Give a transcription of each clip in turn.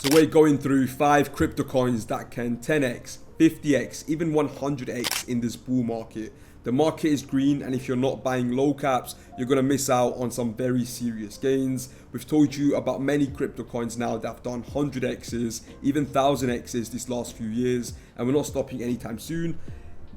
So we're going through 5 crypto coins that can 10x, 50x, even 100x in this bull market. The market is green, and if you're not buying low caps, you're going to miss out on some very serious gains. We've told you about many crypto coins now that have done 100x's, even 1000x's this last few years, and we're not stopping anytime soon.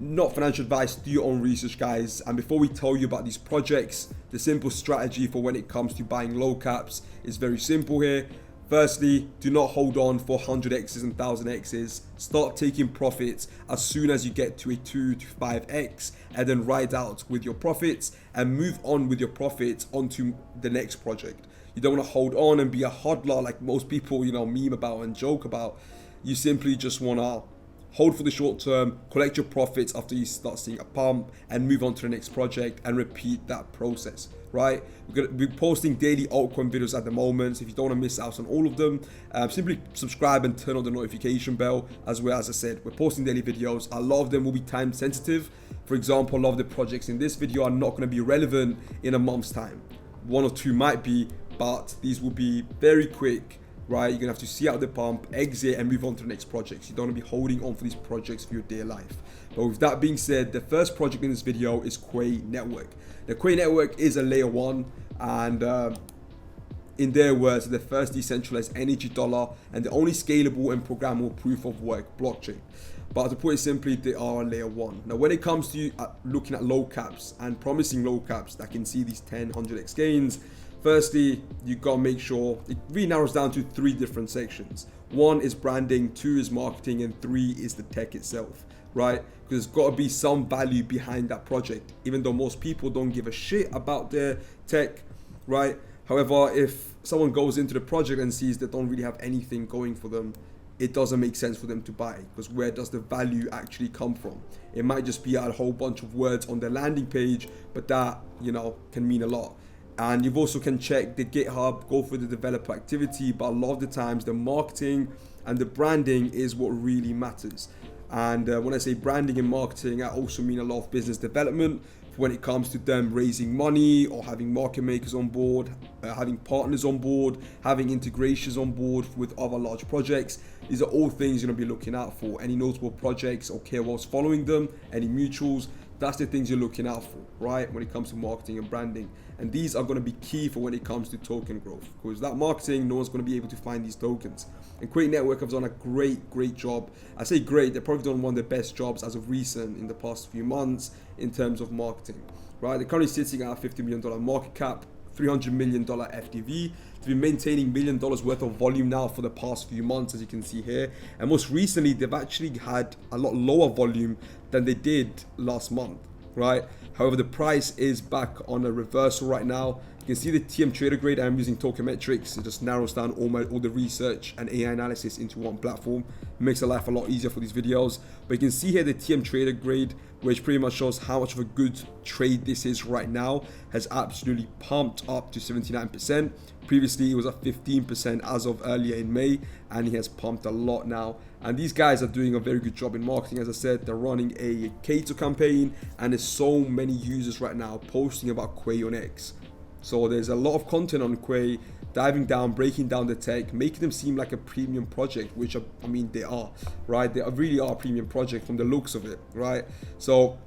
Not financial advice, do your own research, guys. And before we tell you about these projects, the simple strategy for when it comes to buying low caps is very simple here. Firstly, do not hold on for 100x's and 1000x's. Start taking profits as soon as you get to a 2 to 5x, and then ride out with your profits and move on with your profits onto the next project. You don't want to hold on and be a hodler like most people, meme about and joke about. You simply just want to hold for the short term, collect your profits after you start seeing a pump, and move on to the next project and repeat that process, right? We're going to be posting daily altcoin videos at the moment. So if you don't want to miss out on all of them, simply subscribe and turn on the notification bell. As well, as I said, we're posting daily videos. A lot of them will be time sensitive. For example, a lot of the projects in this video are not going to be relevant in a month's time. 1 or 2 might be, but these will be very quick. Right, you're gonna have to see out the pump, exit, and move on to the next projects. You don't want to be holding on for these projects for your dear life. But with that being said, the first project in this video is Quai network. The Quai network is a layer 1, and in their words, the first decentralized energy dollar and the only scalable and programmable proof of work blockchain. But to put it simply, they are a layer 1. Now, when it comes to looking at low caps and promising low caps that can see these 10, 100x gains, firstly, you gotta make sure it really narrows down to 3 different sections. 1 is branding, 2 is marketing, and 3 is the tech itself, right? Because there's gotta be some value behind that project, even though most people don't give a shit about their tech, right? However, if someone goes into the project and sees they don't really have anything going for them, it doesn't make sense for them to buy, because where does the value actually come from? It might just be a whole bunch of words on the landing page, but that, can mean a lot. And you also can check the GitHub, go for the developer activity, but a lot of the times the marketing and the branding is what really matters. And when I say branding and marketing, I also mean a lot of business development when it comes to them raising money or having market makers on board, having partners on board, having integrations on board with other large projects. These are all things you're gonna be looking out for. Any notable projects or KOLs following them, any mutuals, that's the things you're looking out for, right? When it comes to marketing and branding. And these are going to be key for when it comes to token growth, because without marketing, no one's going to be able to find these tokens. And Quai Network have done a great job. I say great, they've probably done one of the best jobs as of recent in the past few months in terms of marketing, right? They're currently sitting at a $50 million market cap, $300 million FDV. They've been maintaining $1 million worth of volume now for the past few months, as you can see here. And most recently, they've actually had a lot lower volume than they did last month, right? However, the price is back on a reversal right now. You can see the TM Trader grade. I'm using Tokenmetrics. It just narrows down all the research and AI analysis into one platform. It makes the life a lot easier for these videos. But you can see here the TM Trader grade, which pretty much shows how much of a good trade this is right now, has absolutely pumped up to 79%. Previously, it was at 15% as of earlier in May, and he has pumped a lot now. And these guys are doing a very good job in marketing. As I said, they're running a Cato campaign, and there's so many users right now posting about Quai on X. So there's a lot of content on Quai, diving down, breaking down the tech, making them seem like a premium project, which I mean they are, right? They really are a premium project from the looks of it, right? So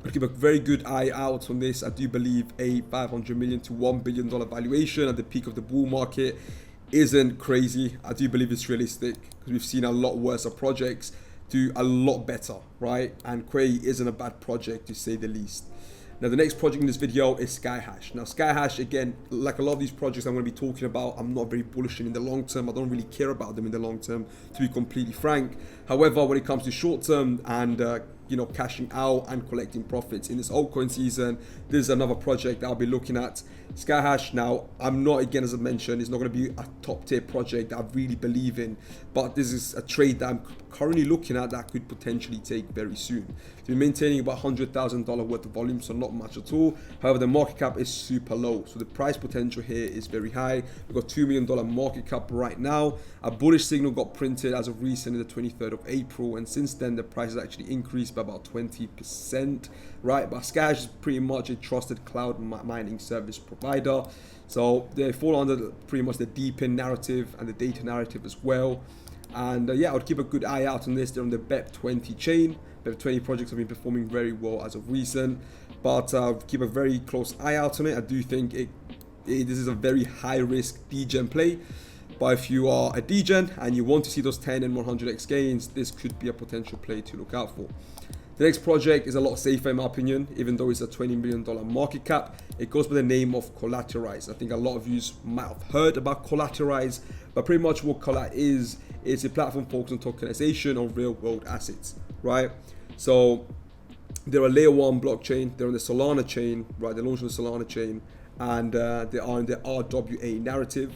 I'll keep a very good eye out on this. I do believe a $500 million to $1 billion valuation at the peak of the bull market isn't crazy. I do believe it's realistic, because we've seen a lot worse of projects do a lot better, right? And Quai isn't a bad project, to say the least. Now, the next project in this video is Skyhash. Now, Skyhash, again, like a lot of these projects I'm going to be talking about, I'm not very bullish in the long term. I don't really care about them in the long term, to be completely frank. However, when it comes to short term and cashing out and collecting profits in this altcoin season, this is another project that I'll be looking at. Skyhash, now, I'm not, again, as I mentioned, it's not going to be a top tier project that I really believe in, but this is a trade that I'm currently looking at that could potentially take very soon. We're maintaining about $100,000 worth of volume, so not much at all. However, the market cap is super low, so the price potential here is very high. We've got $2 million market cap right now. A bullish signal got printed as of recently, the 23rd of April, and since then the price has actually increased by about 20%, right? But Skyhash is pretty much a trusted cloud mining service provider. provider. So they fall under pretty much the deepen narrative and the data narrative as well. And yeah, I would keep a good eye out on this. They're on the BEP20 chain. BEP20 projects have been performing very well as of recent, but keep a very close eye out on it. I do think this is a very high risk degen play. But if you are a degen and you want to see those 10 and 100x gains, this could be a potential play to look out for. The next project is a lot safer in my opinion, even though it's a $20 million market cap. It goes by the name of Collaterize. I think a lot of you might have heard about Collaterize, but pretty much what Collat is, it's a platform focused on tokenization of real world assets, right? So they're a layer 1 blockchain, they're on the Solana chain, right? They launched on the Solana chain, and they are in the RWA narrative.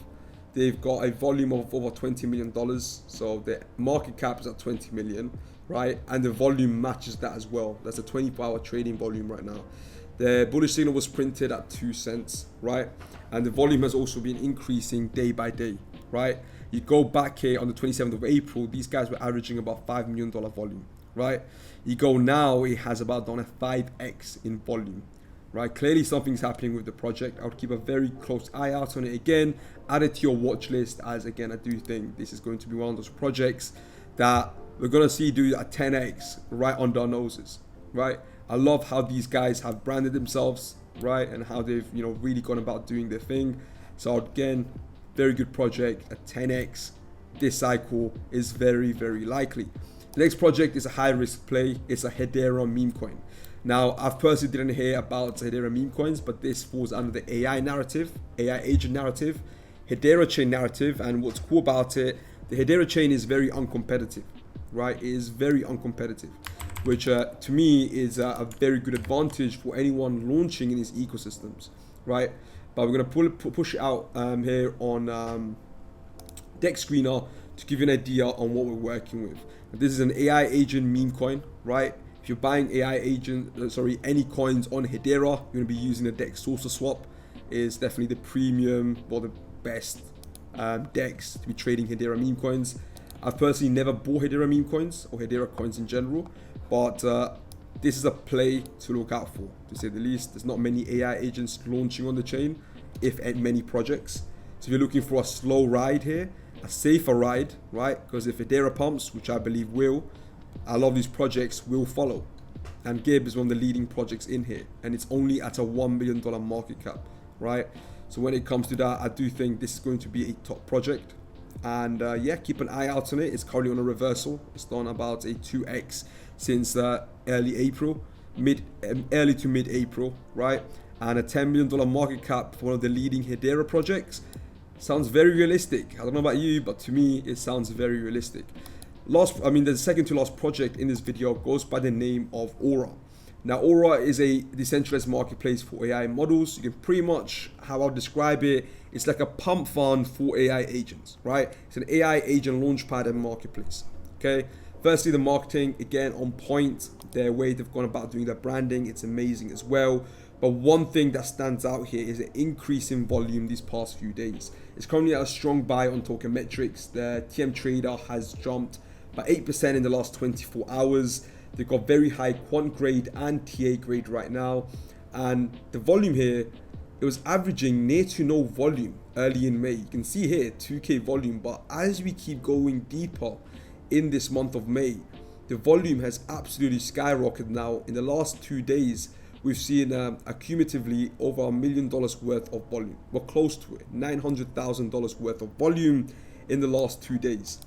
They've got a volume of over $20 million, so the market cap is at 20 million, right? And the volume matches that as well. That's a 24-hour trading volume right now. The bullish signal was printed at 2 cents, right? And the volume has also been increasing day by day, right? You go back here on the 27th of April, these guys were averaging about $5 million volume, right? You go now, it has about done a 5x in volume, right? Clearly something's happening with the project. I would keep a very close eye out on it. Again, add it to your watch list, as again, I do think this is going to be one of those projects that we're going to see do a 10x right under our noses, right? I love how these guys have branded themselves, right? And how they've, really gone about doing their thing. So again, very good project. A 10x this cycle is very, very likely. The next project is a high risk play. It's a Hedera meme coin. Now, I've personally didn't hear about Hedera meme coins, but this falls under the AI narrative, AI agent narrative, Hedera chain narrative. And what's cool about it, the Hedera chain is very uncompetitive, right? It is very uncompetitive, which to me is a very good advantage for anyone launching in these ecosystems, right? But we're going to push it out here on Deck Screener to give you an idea on what we're working with. This is an AI agent meme coin, right? If you're buying any coins on Hedera, you're going to be using the Dex Sourcer Swap. It's definitely the premium or the best DEX to be trading Hedera meme coins. I've personally never bought Hedera meme coins or Hedera coins in general, but this is a play to look out for, to say the least. There's not many AI agents launching on the chain, if at many projects. So if you're looking for a slow ride here, a safer ride, right? Because if Hedera pumps, which I believe will, a lot of these projects will follow. And Gib is one of the leading projects in here, and it's only at a $1 million market cap, right? So when it comes to that, I do think this is going to be a top project. And yeah, keep an eye out on it. It's currently on a reversal. It's done about a 2x since early to mid-April, right? And a $10 million market cap for one of the leading Hedera projects. Sounds very realistic. I don't know about you, but to me, it sounds very realistic. The second to last project in this video goes by the name of Aura. Now, Aura is a decentralized marketplace for AI models. You can pretty much, how I'll describe it, it's like a pump fund for AI agents, right? It's an AI agent launchpad and marketplace, okay? Firstly, the marketing, again, on point. Their way they've gone about doing their branding, it's amazing as well. But one thing that stands out here is an increase in volume these past few days. It's currently at a strong buy on token metrics. The TM trader has jumped by 8% in the last 24 hours. They've got very high quant grade and TA grade right now. And the volume here, it was averaging near to no volume early in May. You can see here 2K volume, but as we keep going deeper in this month of May, the volume has absolutely skyrocketed now. In the last 2 days, we've seen accumulatively over $1 million worth of volume. We're close to it, $900,000 worth of volume in the last 2 days,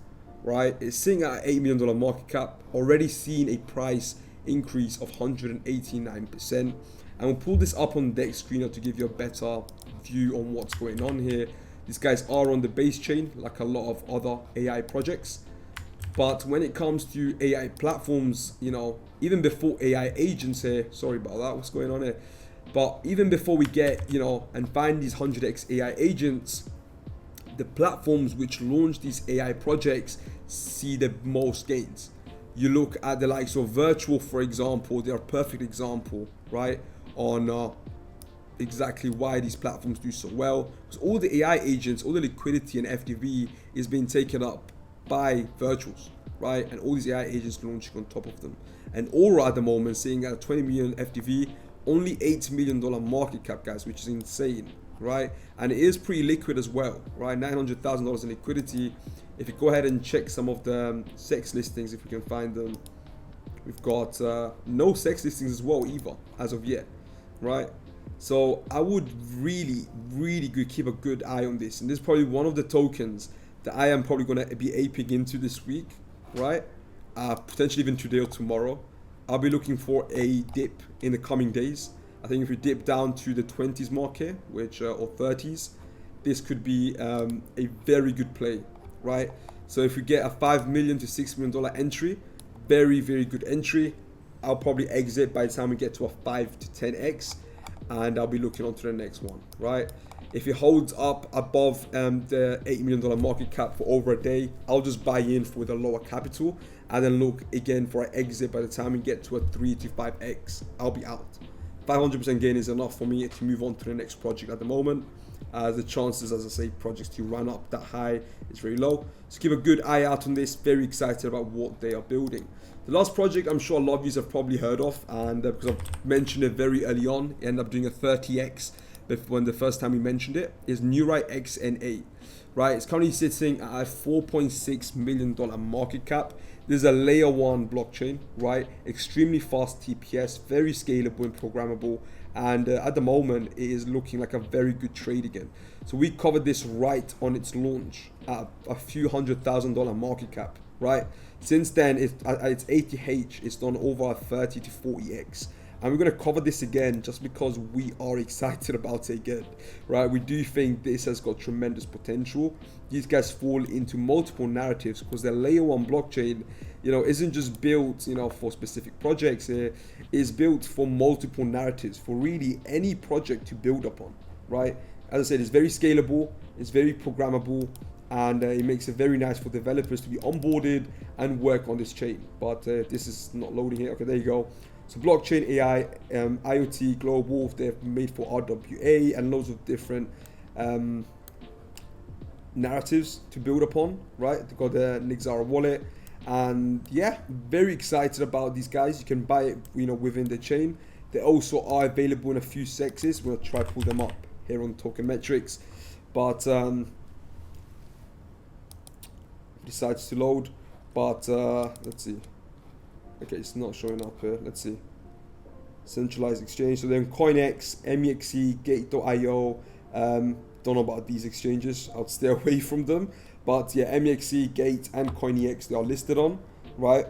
right? It's sitting at an $8 million market cap, already seen a price increase of 189%. And we'll pull this up on Deck Screener to give you a better view on what's going on here. These guys are on the base chain, like a lot of other AI projects. But when it comes to AI platforms, even before AI agents here, sorry about that, what's going on here? But even before we get, and find these 100x AI agents, the platforms which launch these AI projects see the most gains. You look at the likes of Virtual, for example, they're a perfect example, right? On exactly why these platforms do so well. Because all the AI agents, all the liquidity and FDV is being taken up by Virtuals, right? And all these AI agents launching on top of them. And Aura at the moment, sitting at a 20 million FDV, only $8 million market cap, guys, which is insane, right? And it is pretty liquid as well, right? $900,000 in liquidity. If you go ahead and check some of the sex listings, if we can find them, we've got no sex listings as well either as of yet, right? So I would really keep a good eye on this, and this is probably one of the tokens that I am probably going to be aping into this week, right? Potentially even today or tomorrow. I'll be looking for a dip in the coming days. I think if we dip down to the 20s market, which or 30s, this could be a very good play, right? So if we get a $5 million to $6 million entry, very good entry. I'll probably exit by the time we get to a 5 to 10x, and I'll be looking on to the next one, right? If it holds up above the $8 million market cap for over a day, I'll just buy in with a lower capital and then look again for an exit by the time we get to a 3 to 5x. I'll be out. 500% gain is enough for me to move on to the next project at the moment. The chances, as I say, projects to run up that high is very low. So keep a good eye out on this. Very excited about what they are building. The last project I'm sure a lot of you have probably heard of, and because I've mentioned it very early on, it ended up doing a 30x when the first time we mentioned it, is Neurai XNA, right? It's currently sitting at a $4.6 million market cap. This is a layer 1 blockchain, right? Extremely fast TPS, very scalable and programmable. And at the moment, it is looking like a very good trade again. So we covered this right on its launch at a few $100,000 market cap, right? Since then, at its ATH, it's done over 30 to 40x. And we're going to cover this again just because we are excited about it again, right? We do think this has got tremendous potential. These guys fall into multiple narratives because their layer 1 blockchain, you know, isn't just built, you know, for specific projects. It is built for multiple narratives, for really any project to build upon, right? As I said, it's very scalable, it's very programmable, and it makes it very nice for developers to be onboarded and work on this chain. But this is not loading here. Okay, there you go. So blockchain, AI, IoT, global, they've made for RWA and loads of different narratives to build upon, right? They've got the Nixara wallet, and yeah, very excited about these guys. You can buy it, you know, within the chain. They also are available in a few sexes. We'll try to pull them up here on Token Metrics, but decides to load. But let's see. Okay, it's not showing up here. Let's see. Centralized exchange. So then CoinX, MEXC, Gate.io. Don't know about these exchanges. I'll stay away from them. But yeah, MEXC, Gate, and CoinEx, they are listed on, right?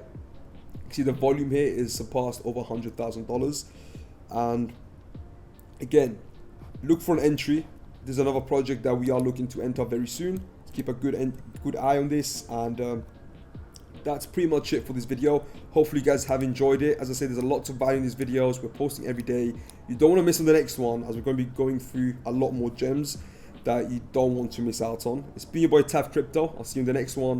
You see the volume here is surpassed over $100,000. And again, look for an entry. There's another project that we are looking to enter very soon. Keep a good eye on this, and that's pretty much it for this video. Hopefully you guys have enjoyed it. As I said, there's a lot of value in these videos. We're posting every day. You don't want to miss on the next one, as we're going to be going through a lot more gems that you don't want to miss out on. It's been your boy Tav Crypto. I'll see you in the next one.